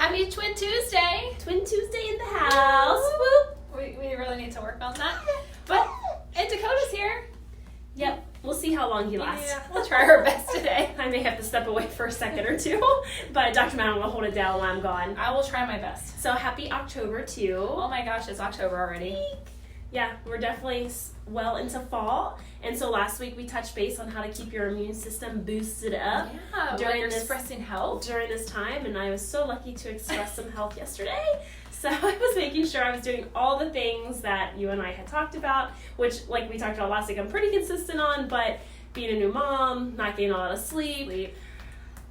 Happy Twin Tuesday! Twin Tuesday in the house. Whoop. We really need to work on that. But, and Dakota's here. Yep, we'll see how long he lasts. Yeah, we'll try our best today. I may have to step away for a second or two, but Dr. Madden will hold it down while I'm gone. I will try my best. So happy October to you. Oh my gosh, it's October already. Yeah, we're definitely well into fall. And so last week we touched base on how to keep your immune system boosted up. Yeah, during you're this, expressing health. During this time, and I was so lucky to express some health yesterday. So I was making sure I was doing all the things that you and I had talked about, which, like we talked about last week, I'm pretty consistent on, but being a new mom, not getting a lot of sleep.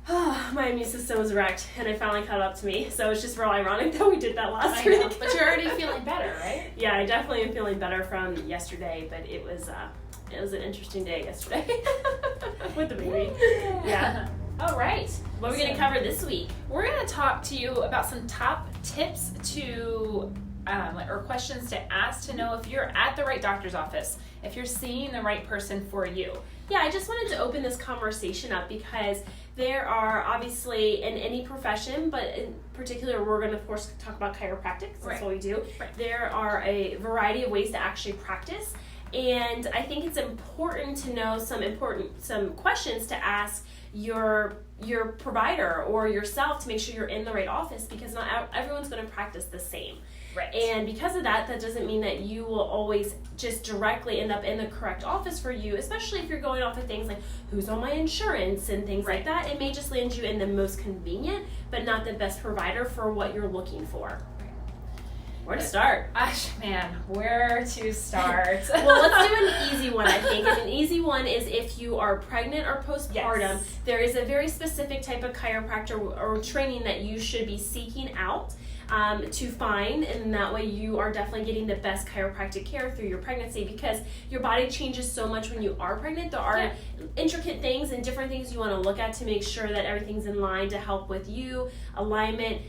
My immune system was wrecked, and it finally caught up to me. So it's just real ironic that we did that last week. But you're already feeling better, right? Yeah, I definitely am feeling better from yesterday, but it was an interesting day yesterday with the baby. Yeah. All right. What are we going to cover this week? We're going to talk to you about some top tips to, or questions to ask to know if you're at the right doctor's office, if you're seeing the right person for you. Yeah, I just wanted to open this conversation up because there are obviously in any profession, but in particular we're going to of course talk about chiropractic, that's what we do. Right. There are a variety of ways to actually practice, and I think it's important to know some questions to ask your provider or yourself to make sure you're in the right office, because not everyone's going to practice the same. Right. And because of that doesn't mean that you will always just directly end up in the correct office for you, especially if you're going off of things like who's on my insurance and things like that. It may just land you in the most convenient, but not the best provider for what you're looking for. Where to start? Where to start? Well, let's do an easy one, I think. And an easy one is if you are pregnant or postpartum, yes. There is a very specific type of chiropractor or training that you should be seeking out to find, and that way you are definitely getting the best chiropractic care through your pregnancy, because your body changes so much when you are pregnant. There are intricate things and different things you want to look at to make sure that everything's in line to help with you, alignment,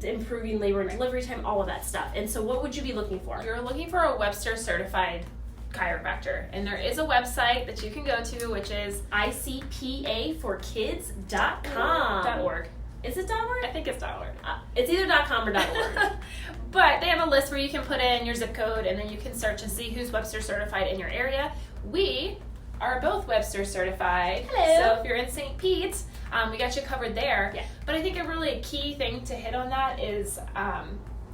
improving labor and delivery time, all of that stuff. And so what would you be looking for? You're looking for a Webster Certified chiropractor, and there is a website that you can go to, which is icpaforkids.com. Is it .org? I think it's .org. It's either .com or .org. But they have a list where you can put in your zip code, and then you can search and see who's Webster certified in your area. We are both Webster certified. Hello. So if you're in St. Pete, we got you covered there. Yeah. But I think a really key thing to hit on that is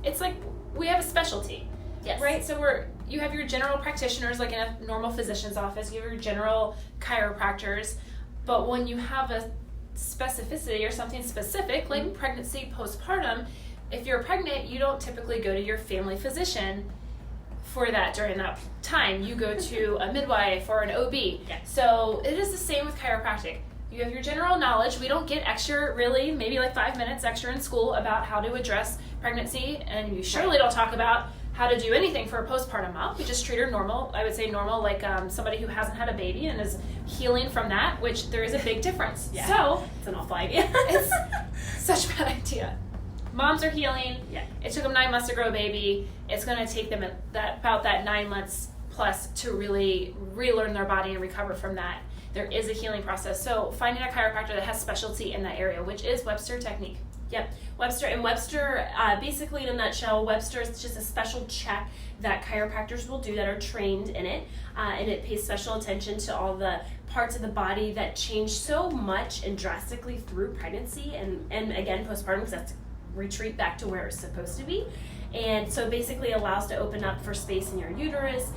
it's like we have a specialty. Yes. Right? So you have your general practitioners, like in a normal physician's office. You have your general chiropractors. But when you have a specificity or something specific, like pregnancy, postpartum, if you're pregnant, you don't typically go to your family physician for that during that time. You go to a midwife or an OB. Yeah. So it is the same with chiropractic. You have your general knowledge. We don't get extra, really, maybe like 5 minutes extra in school about how to address pregnancy, and you surely don't talk about how to do anything for a postpartum mom. We just treat her normal. I would say normal, like somebody who hasn't had a baby and is healing from that, which there is a big difference. Yeah. So it's an awful idea. It's such a bad idea. Moms are healing. Yeah. It took them 9 months to grow a baby. It's going to take them about that 9 months plus to really relearn their body and recover from that. There is a healing process. So finding a chiropractor that has specialty in that area, which is Webster technique. Yep, Webster, basically in a nutshell, Webster is just a special check that chiropractors will do that are trained in it, and it pays special attention to all the parts of the body that change so much and drastically through pregnancy and again postpartum, because that's retreat back to where it's supposed to be. And so basically allows to open up for space in your uterus,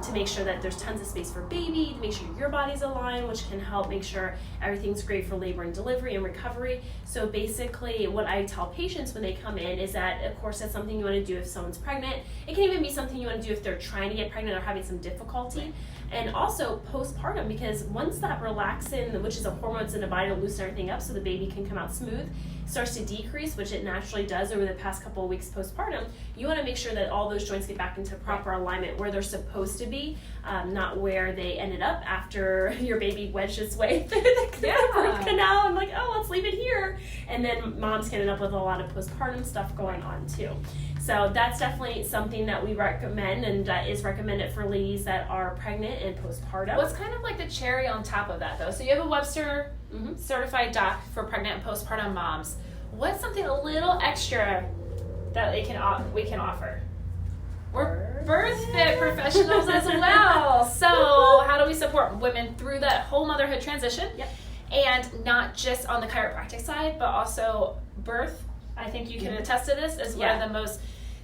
to make sure that there's tons of space for baby, to make sure your body's aligned, which can help make sure everything's great for labor and delivery and recovery. So basically what I tell patients when they come in is that, of course, that's something you want to do if someone's pregnant. It can even be something you want to do if they're trying to get pregnant or having some difficulty. And also postpartum, because once that relaxin, which is a hormone in the body to loosen everything up so the baby can come out smooth, starts to decrease, which it naturally does over the past couple of weeks postpartum, you want to make sure that all those joints get back into proper alignment where they're supposed to be, not where they ended up after your baby wedged its way through the birth canal and like, oh, let's leave it here. And then moms can end up with a lot of postpartum stuff going on too. So that's definitely something that we recommend, and is recommended for ladies that are pregnant and postpartum. What's kind of like the cherry on top of that, though? So you have a Webster certified doc for pregnant and postpartum moms. what's something a little extra that we can offer? We're birth fit professionals as well. So how do we support women through that whole motherhood transition? Yep. And not just on the chiropractic side, but also birth. I think you can attest to this as one of the most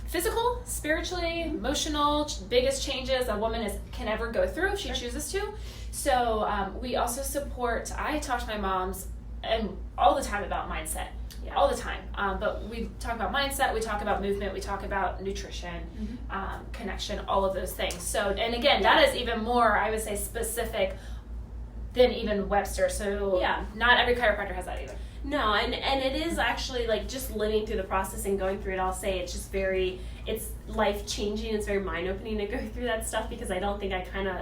physical, spiritually, emotional, biggest changes a woman can ever go through if she chooses to. So we also support, I talk to my moms and all the time about mindset. All the time. But we talk about mindset, we talk about movement, we talk about nutrition, connection, all of those things. So, and again, that is even more, I would say, specific than even Webster. So not every chiropractor has that either. No, and it is actually like just living through the process and going through it, I'll say it's just it's life-changing. It's very mind-opening to go through that stuff because I don't think I kind of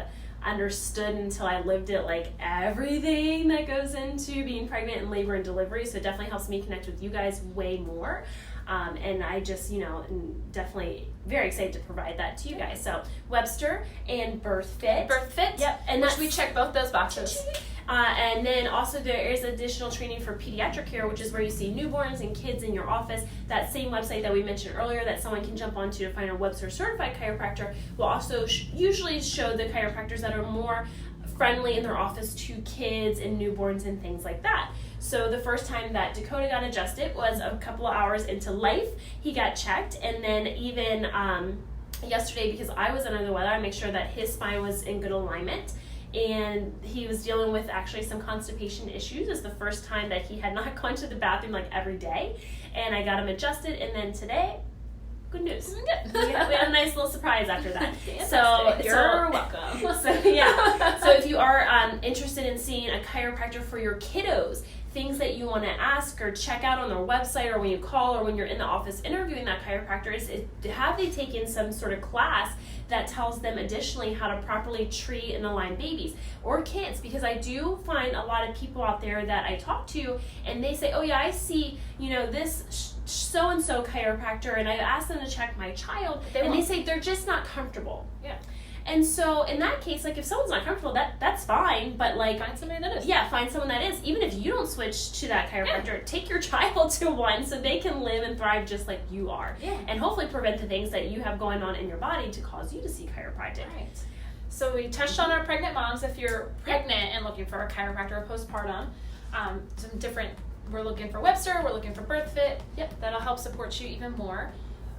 understood until I lived it, like everything that goes into being pregnant and labor and delivery. So it definitely helps me connect with you guys way more. And I just, am definitely very excited to provide that to you guys. So Webster and Birth Fit. Yep. And which we check both those boxes. And then also there is additional training for pediatric care, which is where you see newborns and kids in your office. That same website that we mentioned earlier that someone can jump onto to find a Webster Certified chiropractor will also usually show the chiropractors that are more friendly in their office to kids and newborns and things like that. So the first time that Dakota got adjusted was a couple of hours into life. He got checked, and then even yesterday, because I was under the weather, I made sure that his spine was in good alignment. And he was dealing with actually some constipation issues. It's the first time that he had not gone to the bathroom like every day. And I got him adjusted, and then today, good news. We had a nice little surprise after that. So you're welcome. So if you are interested in seeing a chiropractor for your kiddos, things that you want to ask or check out on their website, or when you call, or when you're in the office interviewing that chiropractor, is have they taken some sort of class that tells them additionally how to properly treat and align babies or kids? Because I do find a lot of people out there that I talk to, and they say, oh yeah, I see, this so-and-so chiropractor, and I asked them to check my child, and they say they're just not comfortable. Yeah. And so in that case, like if someone's not comfortable, that's fine, but like find somebody that is. Yeah, find someone that is. Even if you don't switch to that chiropractor, take your child to one so they can live and thrive just like you are. Yeah. And hopefully prevent the things that you have going on in your body to cause you to see chiropractic. Right. So we touched on our pregnant moms. If you're pregnant and looking for a chiropractor or postpartum, some different, we're looking for Webster, we're looking for Birth Fit. Yep, that'll help support you even more.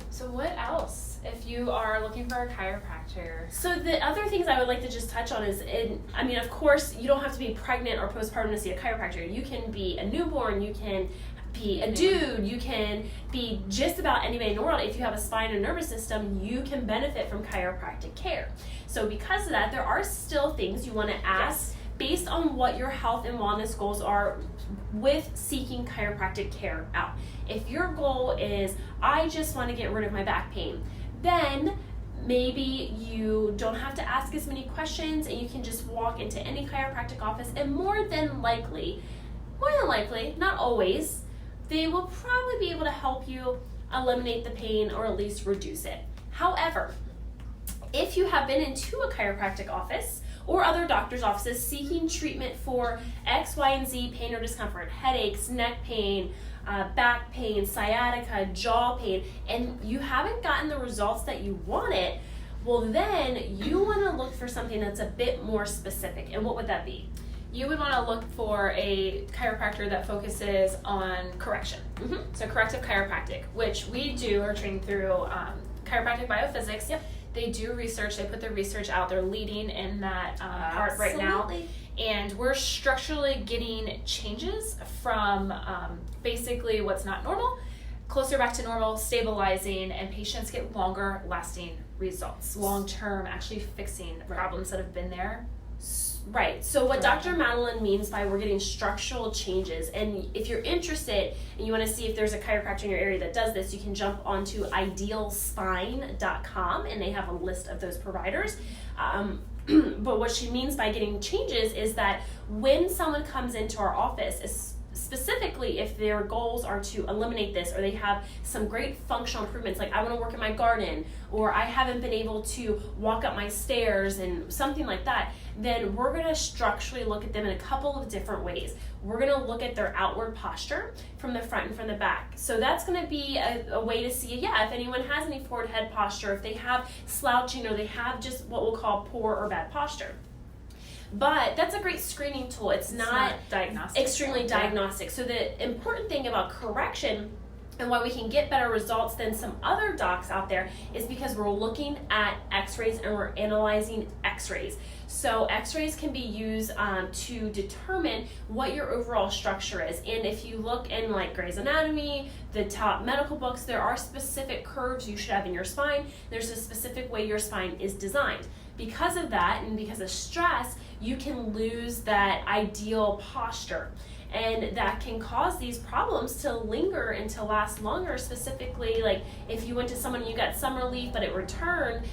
So what else if you are looking for a chiropractor? So the other things I would like to just touch on is, of course, you don't have to be pregnant or postpartum to see a chiropractor. You can be a newborn, you can be a dude, you can be just about anybody in the world. If you have a spine and nervous system, you can benefit from chiropractic care. So because of that, there are still things you want to ask based on what your health and wellness goals are with seeking chiropractic care out. If your goal is, I just want to get rid of my back pain, then maybe you don't have to ask as many questions and you can just walk into any chiropractic office, and more than likely, not always, they will probably be able to help you eliminate the pain or at least reduce it. However, if you have been into a chiropractic office or other doctor's offices seeking treatment for X, Y, and Z pain or discomfort, headaches, neck pain, back pain, sciatica, jaw pain, and you haven't gotten the results that you wanted, well then you want to look for something that's a bit more specific. And what would that be? You would want to look for a chiropractor that focuses on correction. So Corrective Chiropractic, which we do or train through chiropractic biophysics. Yep. They do research, they put their research out, they're leading in that part right now. And we're structurally getting changes from basically what's not normal, closer back to normal, stabilizing, and patients get longer lasting results, long-term, actually fixing problems that have been there. Right. So what Dr. Madeline means by we're getting structural changes, and if you're interested and you want to see if there's a chiropractor in your area that does this, you can jump onto idealspine.com, and they have a list of those providers. But what she means by getting changes is that when someone comes into our office, specifically if their goals are to eliminate this, or they have some great functional improvements, like I want to work in my garden, or I haven't been able to walk up my stairs and something like that, then we're going to structurally look at them in a couple of different ways. We're going to look at their outward posture from the front and from the back. So that's going to be a way to see, if anyone has any forward head posture, if they have slouching, or they have just what we'll call poor or bad posture. But that's a great screening tool. It's not diagnostic. Extremely diagnostic. So the important thing about correction and why we can get better results than some other docs out there is because we're looking at x-rays and we're analyzing x-rays. So x-rays can be used to determine what your overall structure is. And if you look in like Grey's Anatomy, the top medical books, there are specific curves you should have in your spine. There's a specific way your spine is designed. Because of that, and because of stress, you can lose that ideal posture. And that can cause these problems to linger and to last longer. Specifically, like if you went to someone and you got some relief but it returned,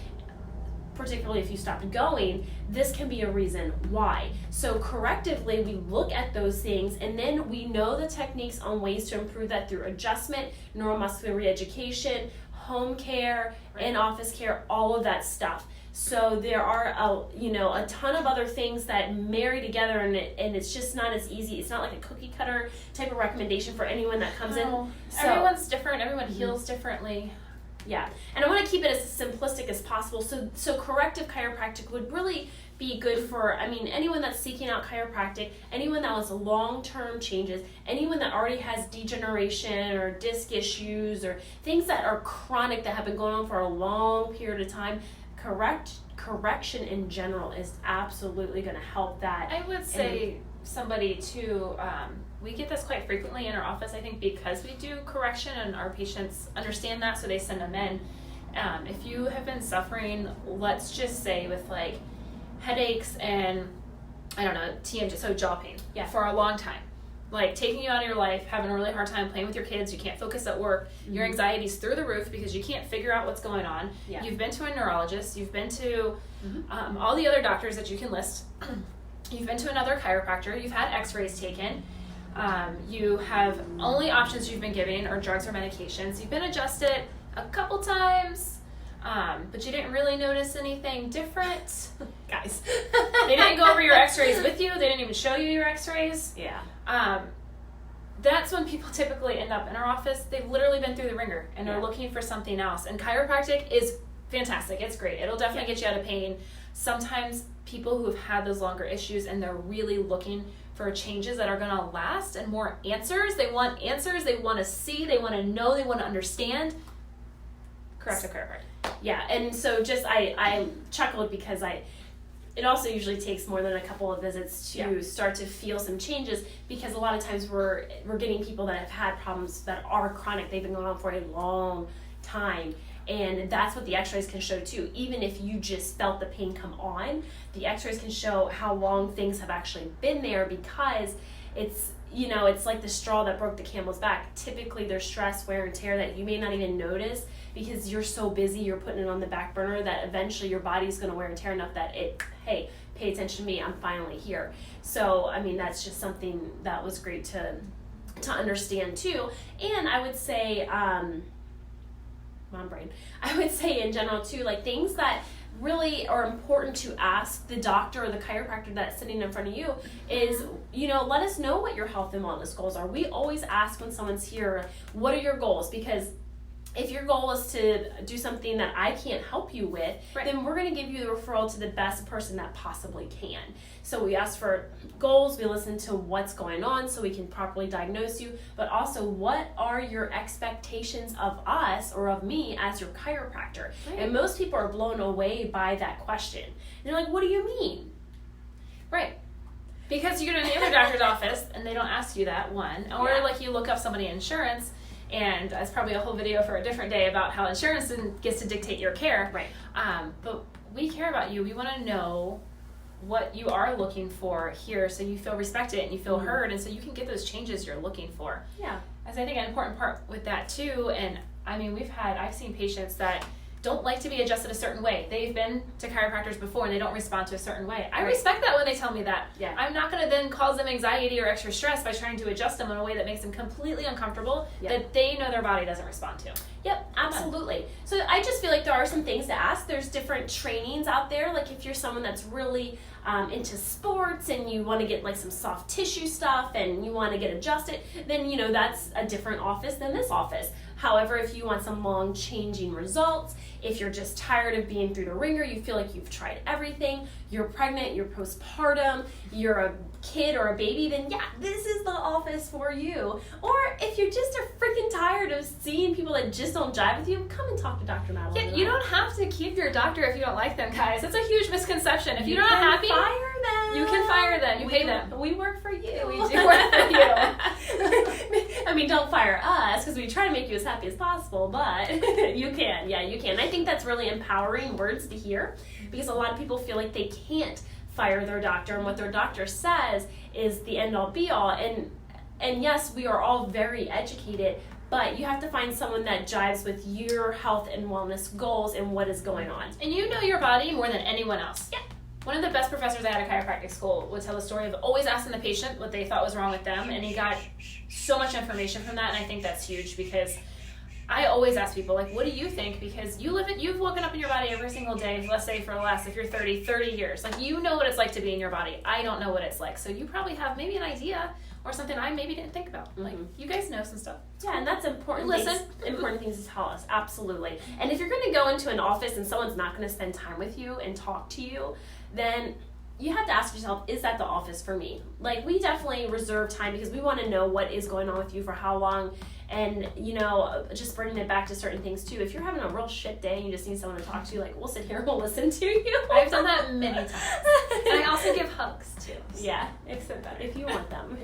particularly if you stopped going, this can be a reason why. So correctively, we look at those things, and then we know the techniques on ways to improve that through adjustment, neuromuscular reeducation, home care, in-office care, all of that stuff. So there are a ton of other things that marry together, and it's just not as easy. It's not like a cookie cutter type of recommendation for anyone that comes in. So, everyone's different. Everyone heals differently. Yeah, and I want to keep it as simplistic as possible. So corrective chiropractic would really be good for, anyone that's seeking out chiropractic, anyone that wants long-term changes, anyone that already has degeneration or disc issues or things that are chronic that have been going on for a long period of time. Correction in general is absolutely going to help that. I would say somebody too, we get this quite frequently in our office, I think because we do correction and our patients understand that, so they send them in. If you have been suffering, let's just say with like headaches and TMJ, so jaw pain for a long time, like taking you out of your life, having a really hard time playing with your kids, you can't focus at work, your anxiety's through the roof because you can't figure out what's going on. You've been to a neurologist, you've been to all the other doctors that you can list, you've been to another chiropractor, you've had x-rays taken, you have only options you've been given are drugs or medications, you've been adjusted a couple times, but you didn't really notice anything different. Guys, they didn't go over your x-rays with you, they didn't even show you your x-rays. That's when people typically end up in our office. They've literally been through the ringer and are looking for something else. And chiropractic is fantastic. It's great. It'll definitely get you out of pain. Sometimes people who have had those longer issues and they're really looking for changes that are going to last and more answers. They want answers. They want to see. They want to know. They want to understand. Corrective chiropractic. Yeah, and so just I chuckled because it also usually takes more than a couple of visits to start to feel some changes, because a lot of times we're getting people that have had problems that are chronic. They've been going on for a long time, and that's what the x-rays can show too. Even if you just felt the pain come on, the x-rays can show how long things have actually been there, because it's like the straw that broke the camel's back. Typically there's stress, wear and tear that you may not even notice because you're so busy, you're putting it on the back burner, that eventually your body's going to wear and tear enough that hey, pay attention to me, I'm finally here. So, that's just something that was great to understand too. And I would say, I would say in general too, like things that really are important to ask the doctor or the chiropractor that's sitting in front of you is, let us know what your health and wellness goals are. We always ask when someone's here, what are your goals? Because if your goal is to do something that I can't help you with, then we're going to give you the referral to the best person that possibly can. So we ask for goals, we listen to what's going on so we can properly diagnose you, but also what are your expectations of us or of me as your chiropractor? And most people are blown away by that question. And they're like, what do you mean? Right. Because you go to the other doctor's office and they don't ask you that, one. Or like you look up somebody in insurance, and that's probably a whole video for a different day about how insurance gets to dictate your care. But we care about you. We want to know what you are looking for here so you feel respected and you feel heard, and so you can get those changes you're looking for. As I think an important part with that too, and I've seen patients that don't like to be adjusted a certain way. They've been to chiropractors before and they don't respond to a certain way. I Right. respect that when they tell me that. Yeah. I'm not going to then cause them anxiety or extra stress by trying to adjust them in a way that makes them completely uncomfortable that they know their body doesn't respond to. Yep, absolutely. So I just feel like there are some things to ask. There's different trainings out there. Like if you're someone that's really into sports and you want to get like some soft tissue stuff and you want to get adjusted, then you know that's a different office than this office. However, if you want some long changing results, if you're just tired of being through the ringer, you feel like you've tried everything, you're pregnant, you're postpartum, you're a kid or a baby, then yeah, this is the office for you. Or if you're just freaking tired of seeing people that just don't jive with you, come and talk to Dr. Madeline. Yeah, you don't have to keep your doctor if you don't like them, guys. That's a huge misconception. If you're not happy, fire them. you can fire them. You pay them. We work for you. We do work for you. I mean, don't fire us because we try to make you as happy as possible, but you can. Yeah, you can. I think that's really empowering words to hear because a lot of people feel like they can't fire their doctor and what their doctor says is the end all be all. And yes, we are all very educated, but you have to find someone that jives with your health and wellness goals and what is going on. And you know your body more than anyone else. Yeah. One of the best professors I had at chiropractic school would tell the story of always asking the patient what they thought was wrong with them, and he got so much information from that, and I think that's huge because I always ask people, like, what do you think? Because you've woken up in your body every single day, let's say for the last, if you're 30 years. Like, you know what it's like to be in your body. I don't know what it's like. So you probably have maybe an idea or something I maybe didn't think about. Like, you guys know some stuff. Yeah, and that's important. Listen. Important things to tell us. Absolutely. And if you're going to go into an office and someone's not going to spend time with you and talk to you, then you have to ask yourself, is that the office for me? Like, we definitely reserve time because we want to know what is going on with you for how long. And, you know, just bringing it back to certain things, too. If you're having a real shit day and you just need someone to talk to, like, we'll sit here and we'll listen to you. I've done that many times. And I also give hugs, too. Yeah, if you want them.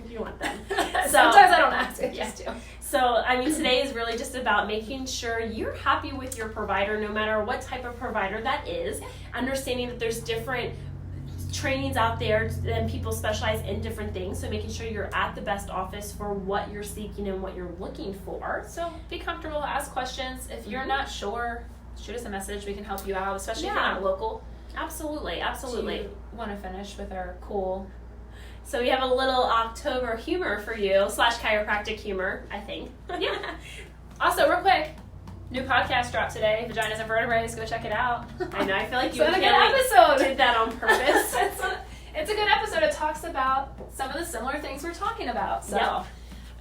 Sometimes I don't ask, I just do. So, I mean, today is really just about making sure you're happy with your provider, no matter what type of provider that is. Understanding that there's different trainings out there and people specialize in different things, so making sure you're at the best office for what you're seeking and what you're looking for. So be comfortable, ask questions. If you're not sure, shoot us a message. We can help you out, especially if you're not local. Absolutely. Do you want to finish with our cool? So we have a little October humor for you, / chiropractic humor, I think. Yeah. Also, real quick, new podcast dropped today, Vaginas and Vertebrae. Go check it out. I know, I feel like you it's a good episode. Did that on purpose. It's a good episode. It talks about some of the similar things we're talking about. So,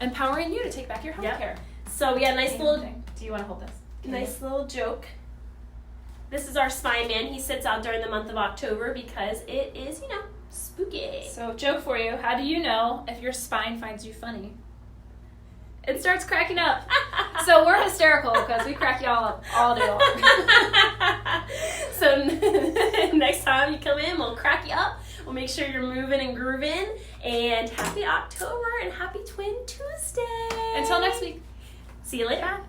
empowering you to take back your health care. So we got a nice little... Do you want to hold this? Nice little joke. This is our spine man. He sits out during the month of October because it is, spooky. So, joke for you. How do you know if your spine finds you funny? It starts cracking up. So we're hysterical because we crack y'all up all day long. So next time you come in, we'll crack you up. We'll make sure you're moving and grooving. And happy October and happy Twin Tuesday. Until next week. See you later.